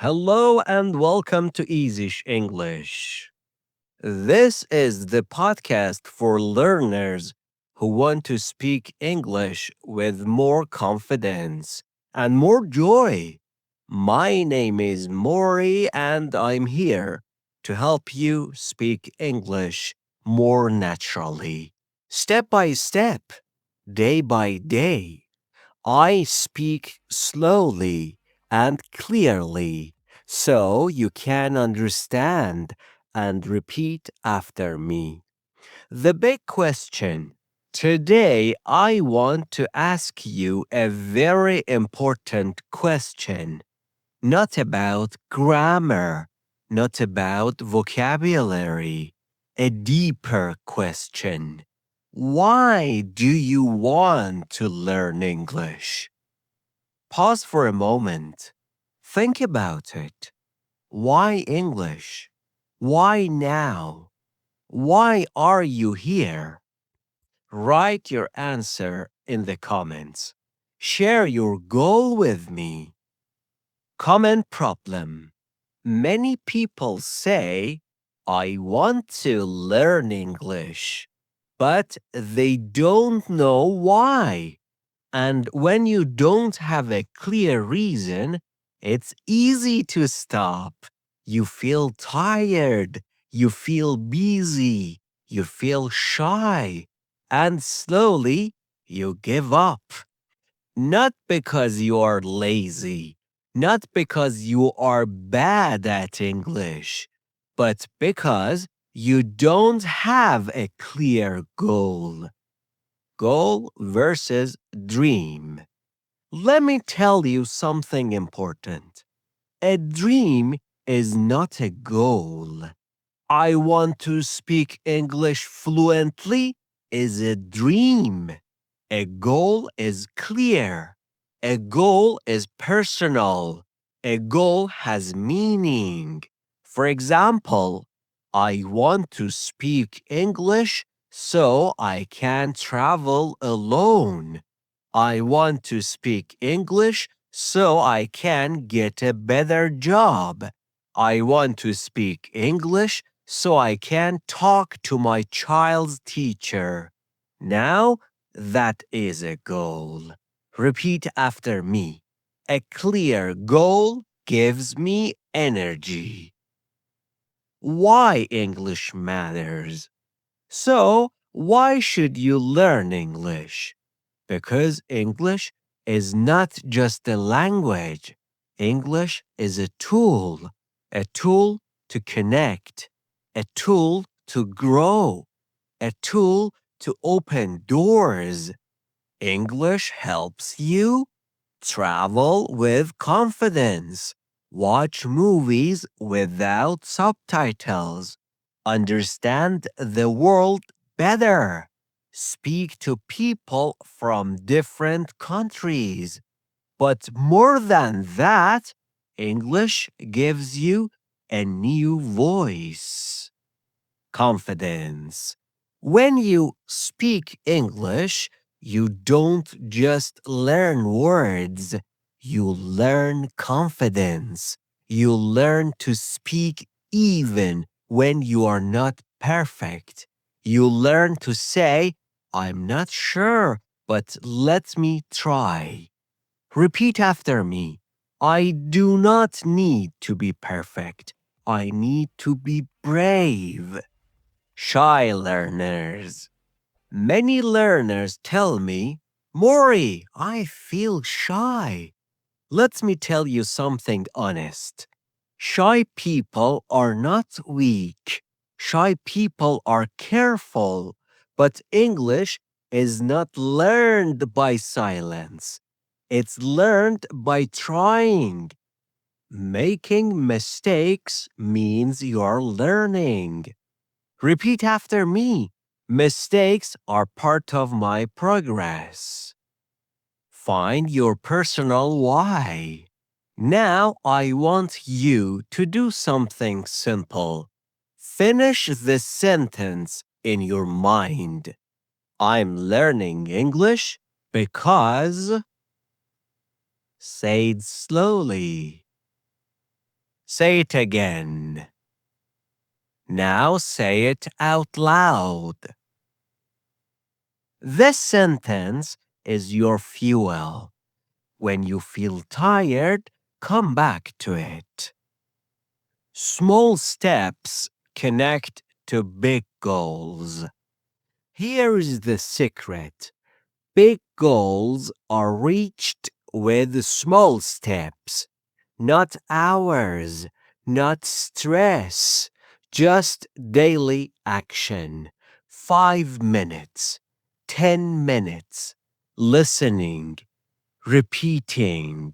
Hello and welcome to Easyish English. This is the podcast for learners who want to speak English with more confidence and more joy. My name is Maury and I'm here to help you speak English more naturally. Step by step, day by day. I speak slowly and clearly so you can understand and repeat after me. The big question. Today, I want to ask you a very important question, not about grammar, not about vocabulary, a deeper question. Why do you want to learn English? Pause for a moment. Think about it. Why English? Why now? Why are you here? Write your answer in the comments. Share your goal with me. Common problem. Many people say, I want to learn English, but they don't know why. And when you don't have a clear reason, it's easy to stop. You feel tired, you feel busy, you feel shy, and slowly you give up. Not because you are lazy, not because you are bad at English, but because you don't have a clear goal. Goal versus dream. Let me tell you something important. A dream is not a goal. I want to speak English fluently is a dream. A goal is clear. A goal is personal. A goal has meaning. For example, I want to speak English so I can travel alone. I want to speak English so I can get a better job. I want to speak English so I can talk to my child's teacher. Now, that is a goal. Repeat after me. A clear goal gives me energy. Why English matters? So, why should you learn English? Because English is not just a language. English is a tool to connect, a tool to grow, a tool to open doors. English helps you travel with confidence, watch movies without subtitles, understand the world better, speak to people from different countries. But more than that, English gives you a new voice. Confidence. When you speak English, you don't just learn words, you learn confidence. You learn to speak even when you are not perfect. You learn to say, I'm not sure, but let me try. Repeat after me. I do not need to be perfect. I need to be brave. Shy learners. Many learners tell me, Maury, I feel shy. Let me tell you something honest. Shy people are not weak. Shy people are careful. But English is not learned by silence. It's learned by trying. Making mistakes means you're learning. Repeat after me. Mistakes are part of my progress. Find your personal why. Now I want you to do something simple. Finish this sentence in your mind. I'm learning English because. Say it slowly. Say it again. Now say it out loud. This sentence is your fuel. When you feel tired, come back to it. Small steps connect to big goals. Here is the secret. Big goals are reached with small steps, not hours, not stress, just daily action. 5 minutes, 10 minutes, listening, repeating,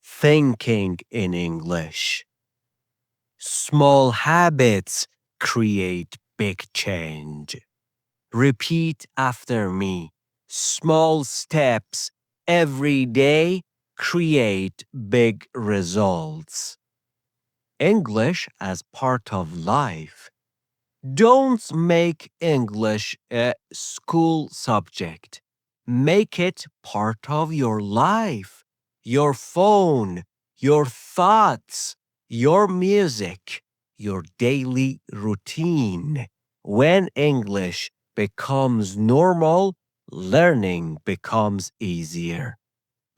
thinking in English. Small habits create big change. Repeat after me. Small steps every day create big results. English as part of life. Don't make English a school subject. Make it part of your life, your phone, your thoughts, your music, your daily routine. When English becomes normal, learning becomes easier.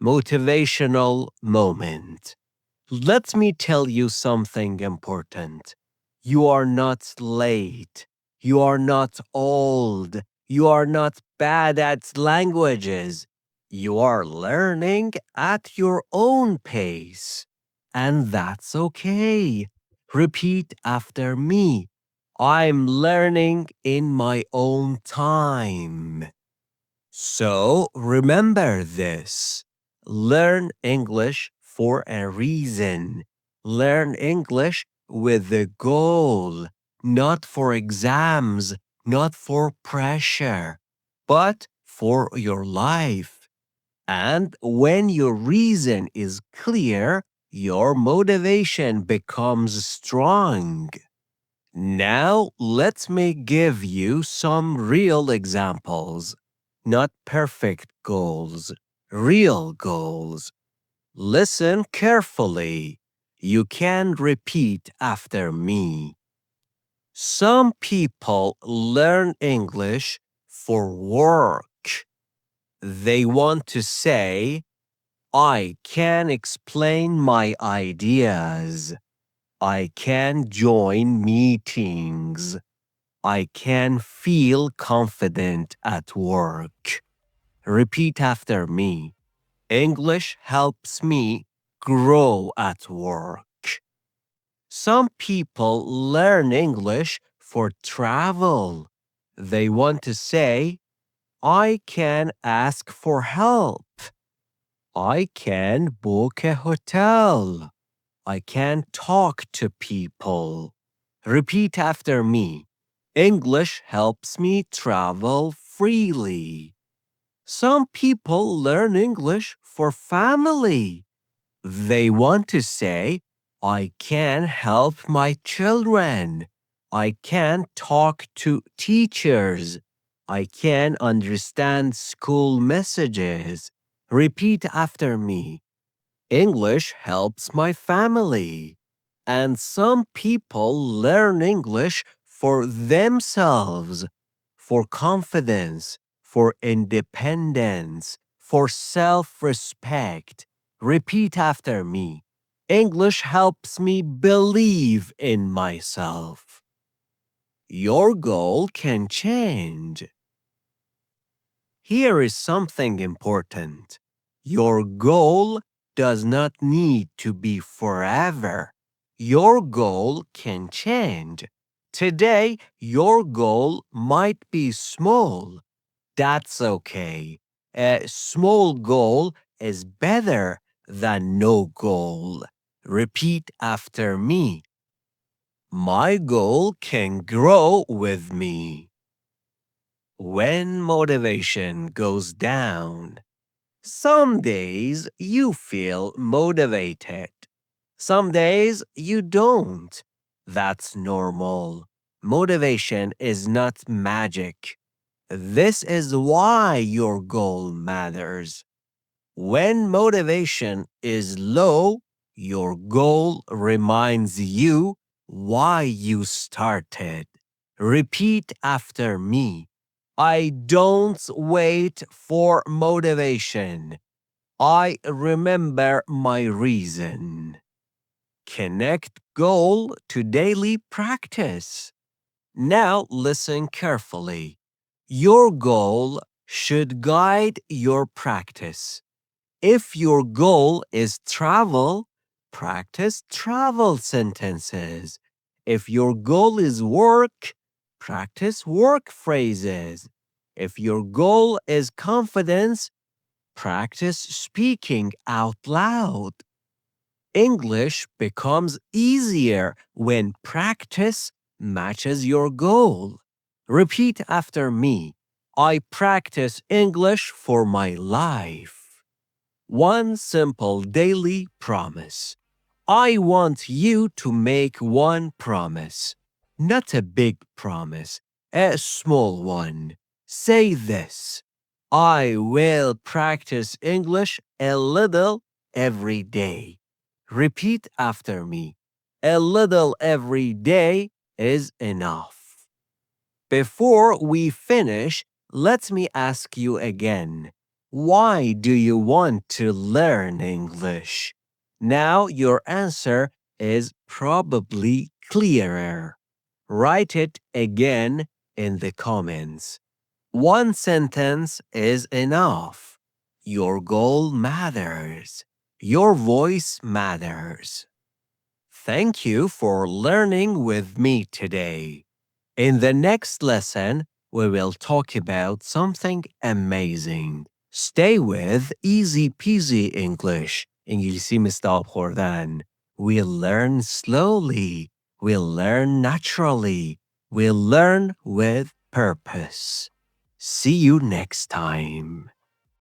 Motivational moment. Let me tell you something important. You are not late. You are not old. You are not bad at languages. You are learning at your own pace. And that's okay. Repeat after me. I'm learning in my own time. So remember this. Learn English for a reason. Learn English with a goal, not for exams, not for pressure, but for your life. And when your reason is clear, your motivation becomes strong. Now, let me give you some real examples. Not perfect goals, real goals. Listen carefully. You can repeat after me. Some people learn English for work. They want to say, I can explain my ideas. I can join meetings. I can feel confident at work. Repeat after me. English helps me grow at work. Some people learn English for travel. They want to say, I can ask for help. I can book a hotel. I can talk to people. Repeat after me. English helps me travel freely. Some people learn English for family. They want to say, I can help my children. I can talk to teachers. I can understand school messages. Repeat after me. English helps my family. And some people learn English for themselves, for confidence, for independence, for self respect. Repeat after me. English helps me believe in myself. Your goal can change. Here is something important. Your goal does not need to be forever. Your goal can change. Today, your goal might be small. That's okay. A small goal is better than no goal. Repeat after me. My goal can grow with me. When motivation goes down, some days you feel motivated. Some days you don't. That's normal. Motivation is not magic. This is why your goal matters. When motivation is low, Your goal reminds you why you started. Repeat after me. I don't wait for motivation. I remember my reason. Connect goal to daily practice. Now listen carefully. Your goal should guide your practice. If your goal is travel, practice travel sentences. If your goal is work, practice work phrases. If your goal is confidence, practice speaking out loud. English becomes easier when practice matches your goal. Repeat after me. I practice English for my life. One simple daily promise. I want you to make one promise, not a big promise, a small one. Say this: I will practice English a little every day. Repeat after me. A little every day is enough. Before we finish, let me ask you again. Why do you want to learn English? Now your answer is probably clearer. Write it again in the comments. One sentence is enough. Your goal matters. Your voice matters. Thank you for learning with me today. In the next lesson, we will talk about something amazing. Stay with Easy Peasy English. İngilizce مستوى خوردن. We'll learn slowly. We'll learn naturally. We'll learn with purpose. See you next time.